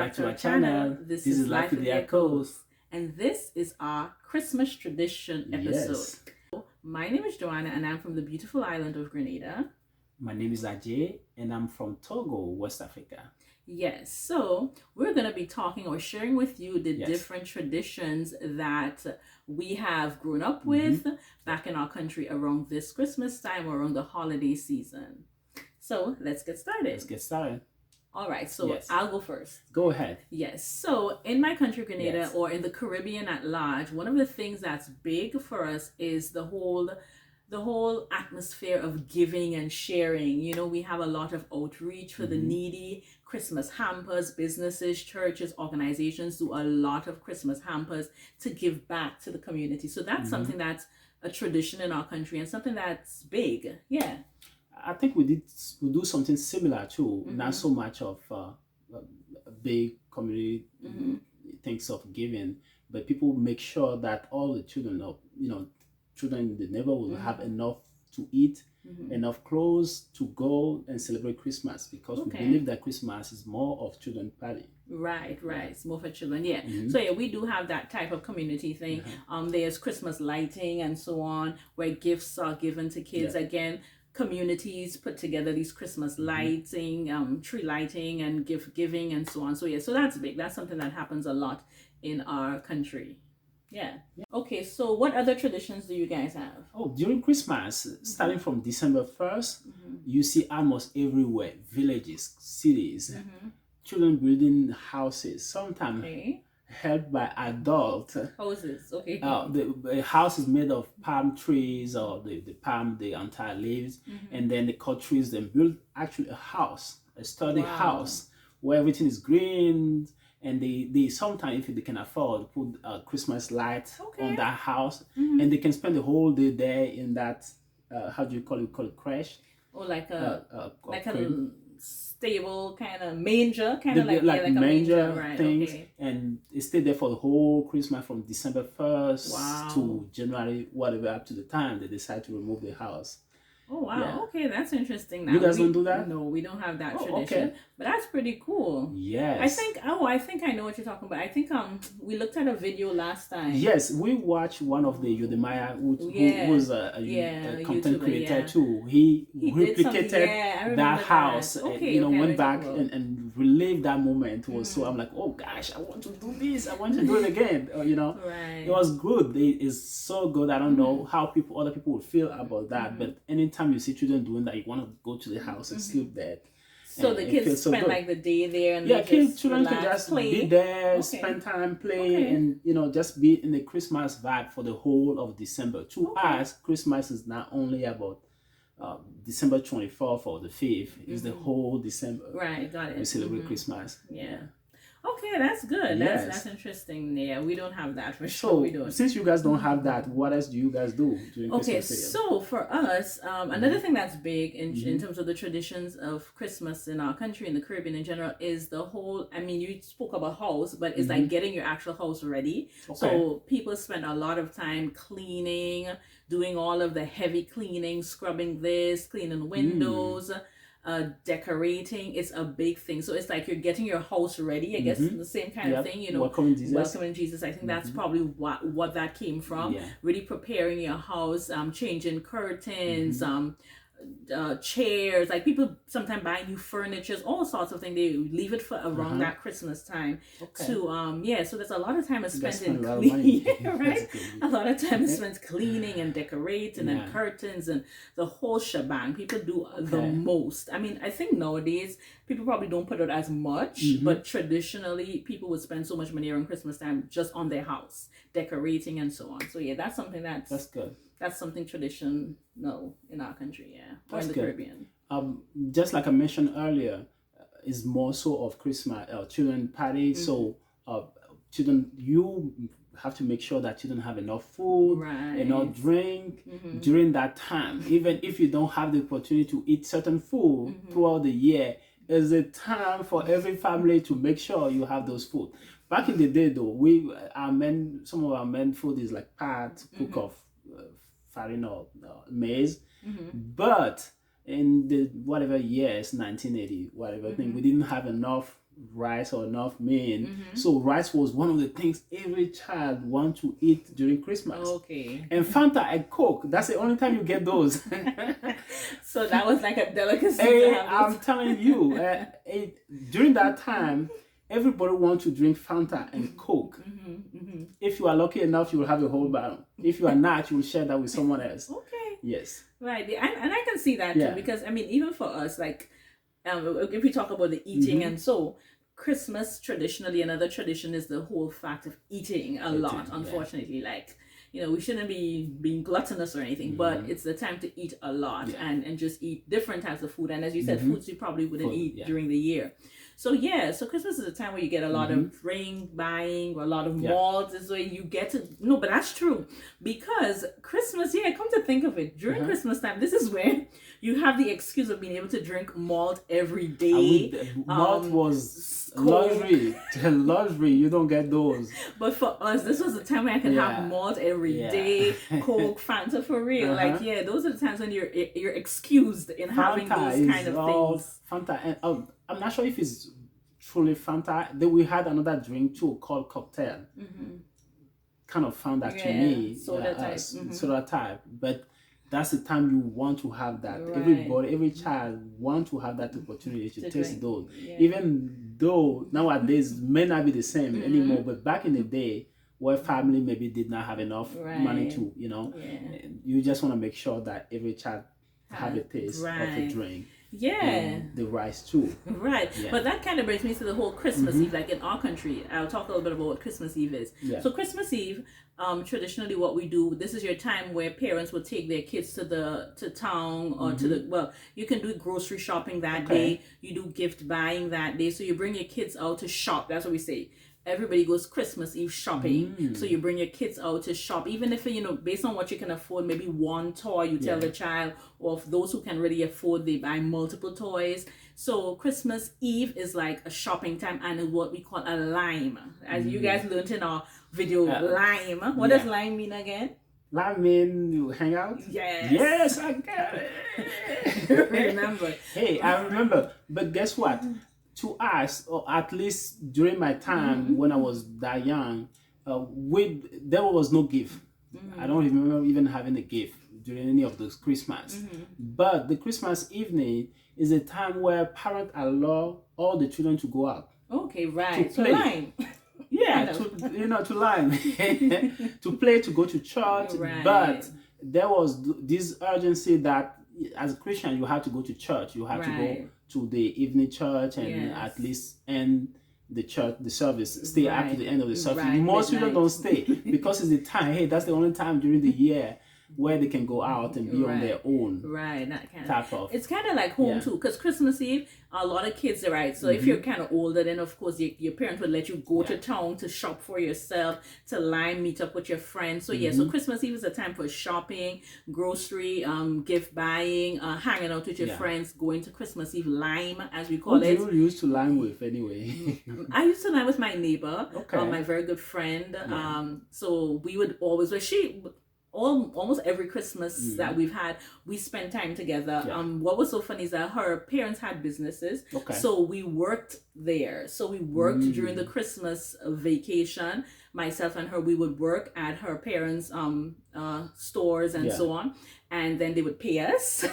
back to our channel. This is Life with the Echoes. And this is our Christmas tradition episode. Yes. My name is Joanna and I'm from the beautiful island of Grenada. My name is Ajay and I'm from Togo, West Africa. Yes, so we're going to be talking or sharing with you the different traditions that we have grown up with back in our country around this Christmas time or around the holiday season. So let's get started. All right, so I'll go first. Go ahead. Yes, so in my country, Grenada, or in the Caribbean at large, one of the things that's big for us is the whole atmosphere of giving and sharing. You know, we have a lot of outreach for the needy, Christmas hampers, businesses, churches, organizations do a lot of Christmas hampers to give back to the community. So that's something that's a tradition in our country and something that's big. Yeah. I think we do something similar too. Not so much of a big community things of giving, but people make sure that all the children in the neighborhood will have enough to eat, enough clothes to go and celebrate Christmas, because we believe that Christmas is more of children party. Right. It's more for children. Yeah. So yeah, we do have that type of community thing. There's Christmas lighting and so on, where gifts are given to kids. Again, communities put together these Christmas lighting, tree lighting and gift giving and so on. So yeah, so that's big. That's something that happens a lot in our country. Yeah. Okay, so what other traditions do you guys have? Oh, during Christmas, starting from December 1st, you see almost everywhere, villages, cities, children building houses, sometimes helped by adults. Houses, okay. The house is made of palm trees or the entire leaves, and then they cut trees and build actually a house, a sturdy house where everything is green. And they sometimes, if they can afford, put a Christmas light on that house, and they can spend the whole day there in that, how do you call it? Call it crash? Or like a stable kind of manger, kind of like a manger right, things, and they stay there for the whole Christmas from December 1st to January, whatever, up to the time they decide to remove the house. Oh wow! Yeah. Okay, that's interesting. Now, you guys don't do that? No, we don't have that tradition. But that's pretty cool. Yes. I think I know what you're talking about. I think we looked at a video last time. Yes, we watched one of the Yodemaya who was a content YouTuber, creator too. He replicated that house and went back and relived that moment. So I'm like, oh gosh, I want to do this. I want to do it again. It was good. It's so good. I don't know how other people would feel about that, but anytime you see children doing that, you want to go to the house and sleep there. So the kids spend like the day there, and children can just be there, spend time, play, and just be in the Christmas vibe for the whole of December. To us, Christmas is not only about December 24th or the 5th; it's the whole December. Right, got it. We celebrate Christmas. Yeah. Okay, that's good. Yes. That's interesting. Yeah, we don't have that for sure. We don't. Since you guys don't have that, what else do you guys do during Christmas? Okay, so for us, another thing that's big in terms of the traditions of Christmas in our country, in the Caribbean in general, is the whole, you spoke about house, but it's like getting your actual house ready. So people spend a lot of time cleaning, doing all of the heavy cleaning, scrubbing this, cleaning windows, decorating. It's a big thing. So it's like you're getting your house ready. I guess the same kind of thing, welcoming Jesus. Welcoming Jesus. I think that's probably what that came from. Really preparing your house, changing curtains, chairs. Like people sometimes buy new furniture, all sorts of things. They leave it for around that Christmas time. So there's a lot of time spent in cleaning, right? A lot of time is spent cleaning and decorating and curtains and the whole shebang. People do the most. I think nowadays people probably don't put it as much, but traditionally people would spend so much money around Christmas time just on their house, decorating and so on. So yeah, that's something that's good. That's something traditional in our country, or in the Caribbean. Just like I mentioned earlier, is more so of Christmas children party. So children, you have to make sure that children have enough food, enough drink during that time. Even if you don't have the opportunity to eat certain food throughout the year, is a time for every family to make sure you have those food. Back in the day, though, some of our men food is like pat, cook off farine or maize, but in the whatever years, 1980, whatever thing, we didn't have enough rice or enough meat. So rice was one of the things every child want to eat during Christmas. Okay. And Fanta and Coke, that's the only time you get those. So that was like a delicacy. I'm telling you, during that time, everybody wants to drink Fanta and Coke. If you are lucky enough, you will have a whole bottle. If you are not, you will share that with someone else. Okay. Yes. Right. And I can see that too, because I mean, even for us, like, if we talk about the eating and so, Christmas traditionally, another tradition is the whole fact of eating a lot, unfortunately. Like, you know, we shouldn't be being gluttonous or anything, but it's the time to eat a lot and just eat different types of food. And as you said, foods you probably wouldn't eat during the year. So so Christmas is a time where you get a lot of drink buying, or a lot of malls is where you get to, no, but that's true, because Christmas, come to think of it, during Christmas time, this is where you have the excuse of being able to drink malt every day. Malt was luxury. Luxury, you don't get those. But for us, this was the time where I could have malt every day, Coke, Fanta, for real. Like, those are the times when you're excused in having those kind of things. Fanta, and I'm not sure if it's truly Fanta. Then we had another drink too called cocktail. Kind of found that to me, soda type. Soda type. But that's the time you want to have that. Everybody, every child want to have that opportunity to taste those. Even though nowadays may not be the same anymore, but back in the day, where family maybe did not have enough money to, you just want to make sure that every child have a taste of a drink. And the rice too. But that kind of brings me to the whole Christmas Eve. Like in our country, I'll talk a little bit about what Christmas Eve is. So Christmas Eve, traditionally what we do, this is your time where parents will take their kids to town or to the, you can do grocery shopping that day. You do gift buying that day. So you bring your kids out to shop. That's what we say. Everybody goes Christmas Eve shopping. So you bring your kids out to shop, even if, based on what you can afford, maybe one toy you tell the child, or if those who can really afford, they buy multiple toys. So Christmas Eve is like a shopping time, and what we call a lime. As you guys learned in our video, lime. What does lime mean again? Lime mean you hang out? Yes, I got it. Remember. Hey, I remember. But guess what? To us, or at least during my time when I was that young, there was no gift. I don't remember even having a gift during any of those Christmas. But the Christmas evening is a time where parents allow all the children to go out. Okay, right. To play. Lime. To lime. To play, to go to church. But there was this urgency that as a Christian, you have to go to church. You have to go to the evening church and at least end the church, the service, stay up to the end of the service. Most people don't stay because it's the time. Hey, that's the only time during the year where they can go out and be on their own. That kind type of. It's kind of like home too, because Christmas Eve, a lot of kids are So if you're kind of older, then of course your parents would let you go to town to shop for yourself, to meet up with your friends. So so Christmas Eve is a time for shopping, grocery, gift buying, hanging out with your friends, going to Christmas Eve lime, as we call it. Who do you used to lime with anyway? I used to lime with my neighbor, my very good friend. So we would always, almost every Christmas that we've had, we spent time together. What was so funny is that her parents had businesses, so we worked there. So we worked during the Christmas vacation. Myself and her, we would work at her parents' stores and so on, and then they would pay us.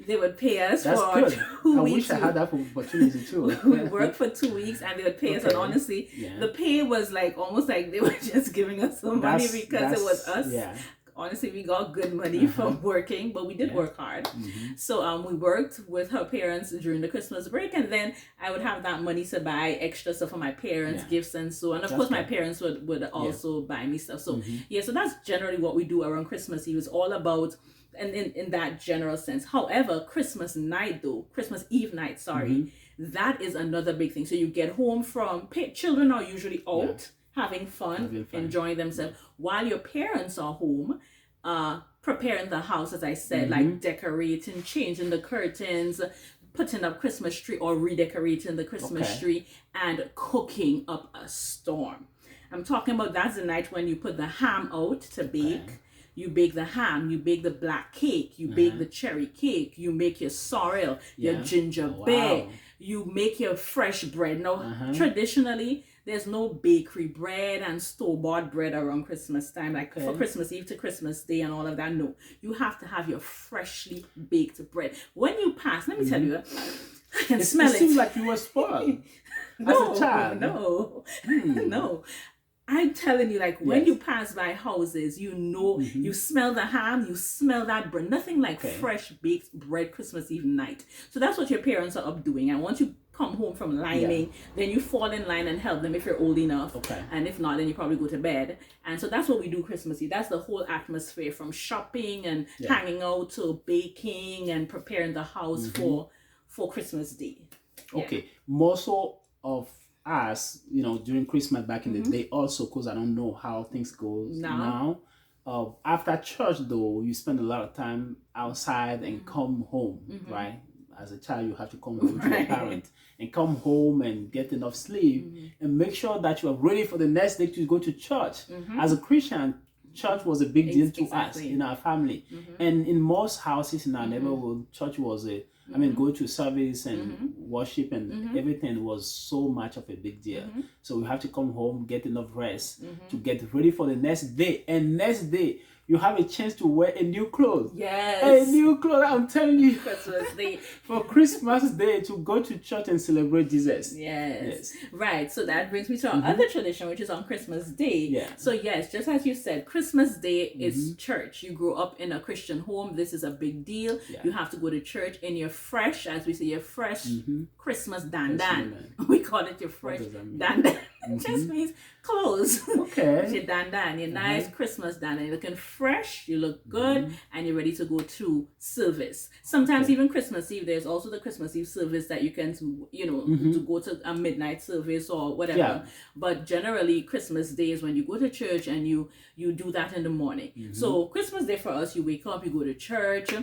They would pay us for 2 weeks. I wish I had that opportunity too. We worked for 2 weeks, and they would pay us. And honestly, the pay was like almost like they were just giving us some money because it was us. Honestly, we got good money from working, but we did work hard. So we worked with her parents during the Christmas break, and then I would have that money to buy extra stuff for my parents, gifts and so on. And of course, my parents would also buy me stuff. So so that's generally what we do around Christmas Eve. It's all about, and in that general sense. However, Christmas Eve night, that is another big thing. So you get home from, children are usually out. Having fun, enjoying themselves, while your parents are home, preparing the house, as I said, like decorating, changing the curtains, putting up Christmas tree or redecorating the Christmas tree, and cooking up a storm. I'm talking about that's the night when you put the ham out to bake. You bake the ham, you bake the black cake, you bake the cherry cake, you make your sorrel, your gingerbread. you make your fresh bread. Now, traditionally, there's no bakery bread and store-bought bread around Christmas time, like for Christmas Eve to Christmas Day and all of that. No, you have to have your freshly baked bread. When you pass, let me tell you, I can smell it. It seems like you were spoiled as a child. No. I'm telling you, like, when you pass by houses, you know, you smell the ham, you smell that bread. Nothing like fresh baked bread Christmas Eve night. So that's what your parents are up doing. And once you come home from lining, then you fall in line and help them if you're old enough. And if not, then you probably go to bed. And so that's what we do Christmas Eve. That's the whole atmosphere, from shopping and hanging out to baking and preparing the house for Christmas Day. Okay. More so of us, you know, during Christmas back in the day also, because I don't know how things go now. After church though, you spend a lot of time outside and come home, right? As a child, you have to come home to your parent and come home and get enough sleep and make sure that you are ready for the next day to go to church. As a Christian, church was a big deal to us in our family. And in most houses in our neighborhood, church was go to service and worship and everything was so much of a big deal. So we have to come home, get enough rest to get ready for the next day. And next day, you have a chance to wear a new clothes. Yes. A new clothes, I'm telling you. Christmas Day. For Christmas Day to go to church and celebrate Jesus. Yes. Right. So that brings me to our other tradition, which is on Christmas Day. So yes, just as you said, Christmas Day is church. You grew up in a Christian home. This is a big deal. You have to go to church in your fresh, as we say, your fresh Christmas dandan. We call it your fresh dandan. Just means clothes. Your dandan, your nice Christmas dandan. You're looking fresh, you look good, and you're ready to go to service. Sometimes even Christmas Eve, there's also the Christmas Eve service that you can, to go to a midnight service or whatever. But generally, Christmas Day is when you go to church and you do that in the morning. So Christmas Day for us, you wake up, you go to church.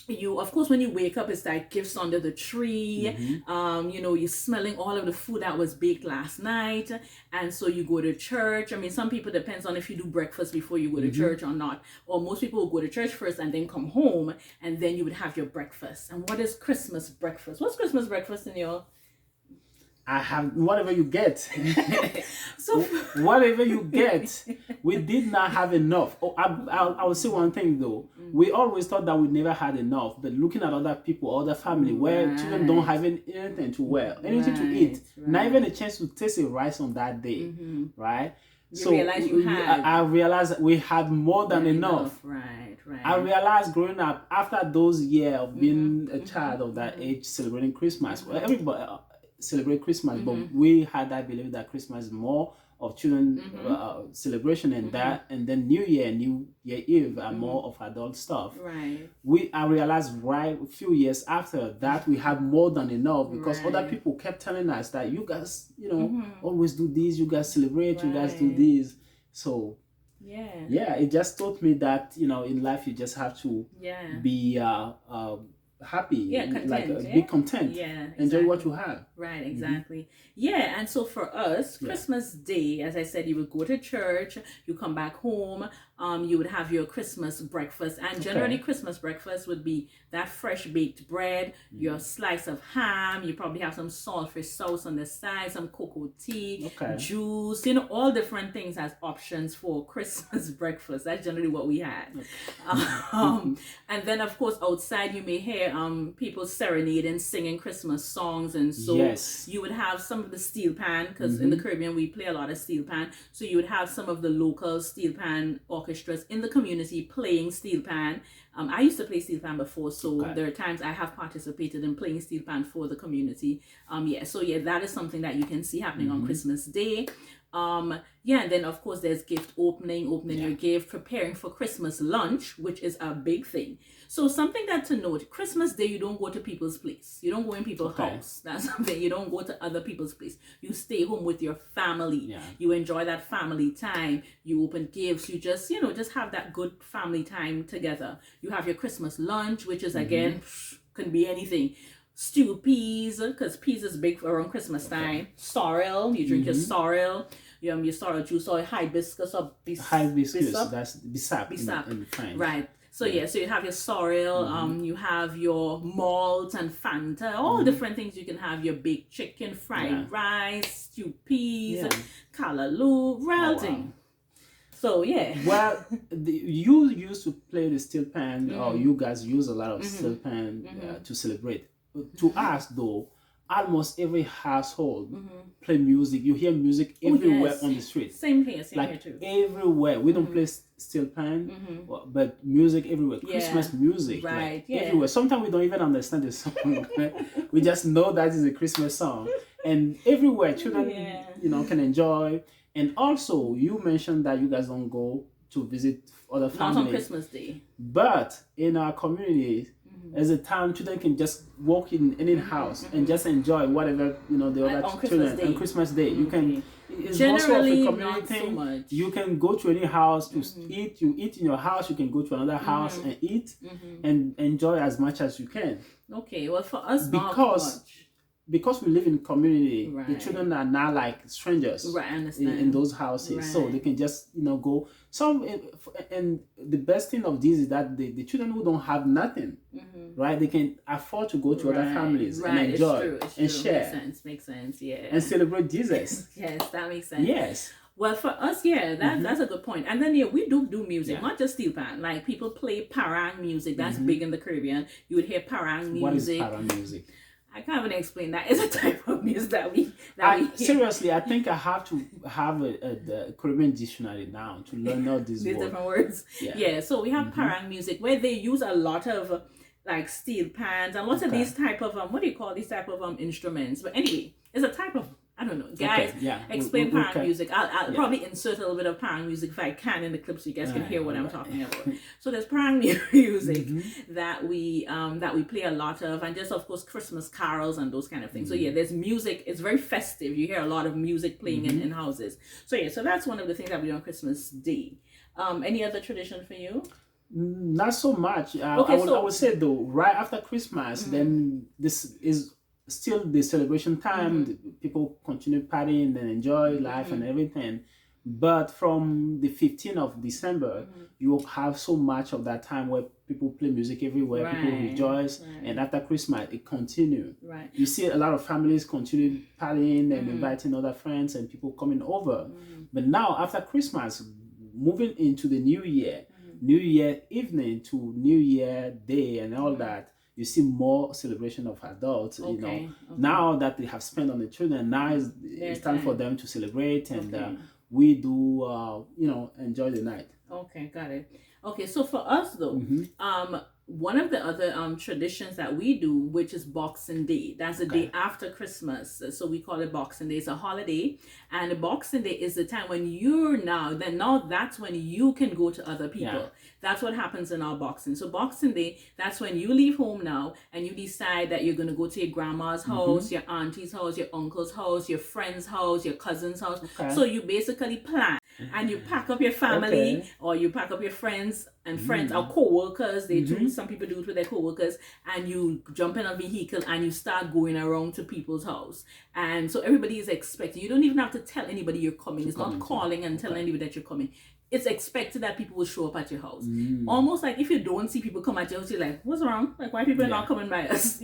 You, of course, when you wake up, it's like gifts under the tree. You're smelling all of the food that was baked last night. And so you go to church. I mean, some people, depends on if you do breakfast before you go to church or not. Or most people will go to church first and then come home. And then you would have your breakfast. And what is Christmas breakfast? What's Christmas breakfast in your... I have whatever you get. So whatever you get, we did not have enough. I will say one thing though. We always thought that we never had enough, but looking at other people, other family, where children don't have anything to wear, anything to eat, not even a chance to taste a rice on that day, right? I realized we had more than enough. Right. I realized growing up, after those years of being a child of that age, celebrating Christmas, well, everybody celebrate Christmas, but we had that belief that Christmas is more of children celebration and that, and then New Year, New Year Eve are more of adult stuff. I realized a few years after that we had more than enough because other people kept telling us that you guys, always do this, you guys celebrate, you guys do this. So it just taught me that in life you just have to be happy, content, be content, enjoy what you have. Right, exactly. And so for us, Christmas Day, as I said, you would go to church, you come back home, you would have your Christmas breakfast, and generally Christmas breakfast would be that fresh baked bread, your slice of ham, you probably have some saltfish sauce on the side, some cocoa tea, juice, all different things as options for Christmas breakfast. That's generally what we had. And then of course outside you may hear people serenading, singing Christmas songs, and so you would have some of the steel pan, because in the Caribbean we play a lot of steel pan, so you would have some of the local steel pan orchestras in the community playing steel pan. I used to play steel pan before, so there are times I have participated in playing steel pan for the community. That is something that you can see happening on Christmas Day. And then of course there's gift opening your gift, preparing for Christmas lunch, which is a big thing. So something that to note, Christmas Day, you don't go to people's place. You don't go in people's house. That's something. You don't go to other people's place. You stay home with your family. You enjoy that family time. You open gifts. You just, just have that good family time together. You have your Christmas lunch, which is again, can be anything. Stewed peas, because peas is big around Christmas time. Sorrel, you drink your sorrel. Your sorrel juice or hibiscus or hibiscus, that's bisap in French. Right. So so you have your sorrel, you have your malt and Fanta, all different things you can have. Your baked chicken, fried rice, stew peas, callaloo, thing. So well, you used to play the steel pan, or you guys use a lot of steel pan to celebrate. To us though, almost every household play music. You hear music everywhere on the street. Same here too. Everywhere. We don't play steel pan, but music everywhere. Christmas music, everywhere. Sometimes we don't even understand the song. We just know that is a Christmas song, and everywhere children, can enjoy. And also, you mentioned that you guys don't go to visit other families. Not on Christmas Day. But in our community, there's a time children can just walk in any house and just enjoy whatever the other children on Christmas Day. You can. It's generally also a community thing. So much. You can go to any house to eat. You eat in your house. You can go to another house and eat and enjoy as much as you can. Okay. Well, for us, because we live in community, the children are not like strangers in those houses, so they can just go. And the best thing of this is that the children who don't have nothing, they can afford to go to other families and enjoy and share. Makes sense, yeah. And celebrate Jesus. Yes, that makes sense. Yes. Well, for us, that's a good point. And then we do music, not just steel pan. Like people play parang music. That's big in the Caribbean. You would hear parang music. What is parang music? I can't even explain that. It's a type of music that we seriously, I think I have to have the Caribbean dictionary now to learn all these different words. Yeah, so we have parang music where they use a lot of like steel pans and lots of these type of what do you call these type of instruments? But anyway, it's a type of, I don't know, guys. Explain parang music. I'll probably insert a little bit of parang music if I can in the clip so you guys can hear what I'm talking about. So there's parang music that we play a lot of, and just of course Christmas carols and those kind of things. So there's music. It's very festive. You hear a lot of music playing in houses. So that's one of the things that we do on Christmas Day. Any other tradition for you? Not so much. I would say though, right after Christmas, then this is still the celebration time. People continue partying and enjoy life and everything. But from the 15th of December, you have so much of that time where people play music everywhere, people rejoice, and after Christmas, it continues. You see a lot of families continue partying and inviting other friends and people coming over. But now, after Christmas, moving into the New Year, New Year evening to New Year day and all that, you see more celebration of adults. Now that they have spent on the children, now it's time for them to celebrate, and we do enjoy the night. Okay, got it. Okay, so for us though, one of the other traditions that we do, which is Boxing Day, that's the day after Christmas. So we call it Boxing Day. It's a holiday, and Boxing Day is the time when that's when you can go to other people. That's what happens in our Boxing. So Boxing Day, that's when you leave home now and you decide that you're going to go to your grandma's house, your auntie's house, your uncle's house, your friend's house, your cousin's house. So you basically plan and you pack up your family or you pack up your friends and friends or co-workers. They do, some people do it with their co-workers, and you jump in a vehicle and you start going around to people's house. And so everybody is expected. You don't even have to tell anybody you're coming. It's not calling and telling anybody that you're coming. It's expected that people will show up at your house. Almost like if you don't see people come at your house, you're like, what's wrong? Like, why people are not coming by us,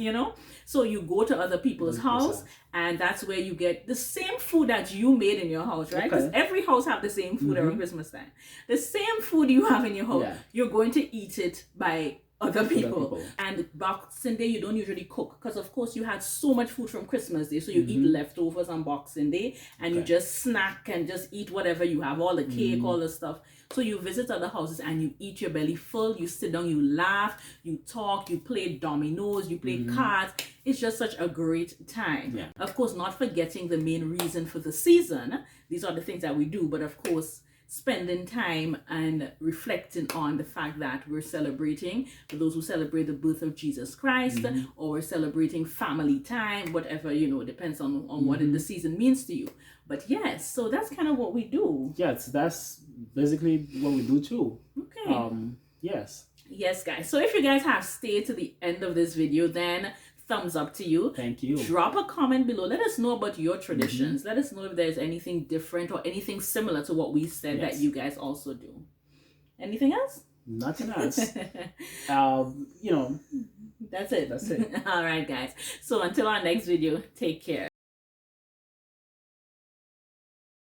So you go to other people's house, and that's where you get the same food that you made in your house, right? Because every house have the same food around Christmas time. The same food you have in your house, you're going to eat it by other people. And Boxing Day, you don't usually cook because of course you had so much food from Christmas Day, so you eat leftovers on Boxing Day, and you just snack and just eat whatever you have, all the cake, all the stuff. So you visit other houses and you eat your belly full, you sit down, you laugh, you talk, you play dominoes, you play cards. It's just such a great time. Of course, not forgetting the main reason for the season. These are the things that we do, but of course spending time and reflecting on the fact that we're celebrating, for those who celebrate the birth of Jesus Christ, or we're celebrating family time, whatever, it depends on what the season means to you. But yes, so that's kind of what we do. Yes, that's basically what we do too. Okay. Yes, guys. So if you guys have stayed to the end of this video, then thumbs up to you. Thank you. Drop a comment below. Let us know about your traditions. Let us know if there's anything different or anything similar to what we said that you guys also do. Anything else? Nothing else. You know, that's it. That's it. All right, guys. So until our next video, take care.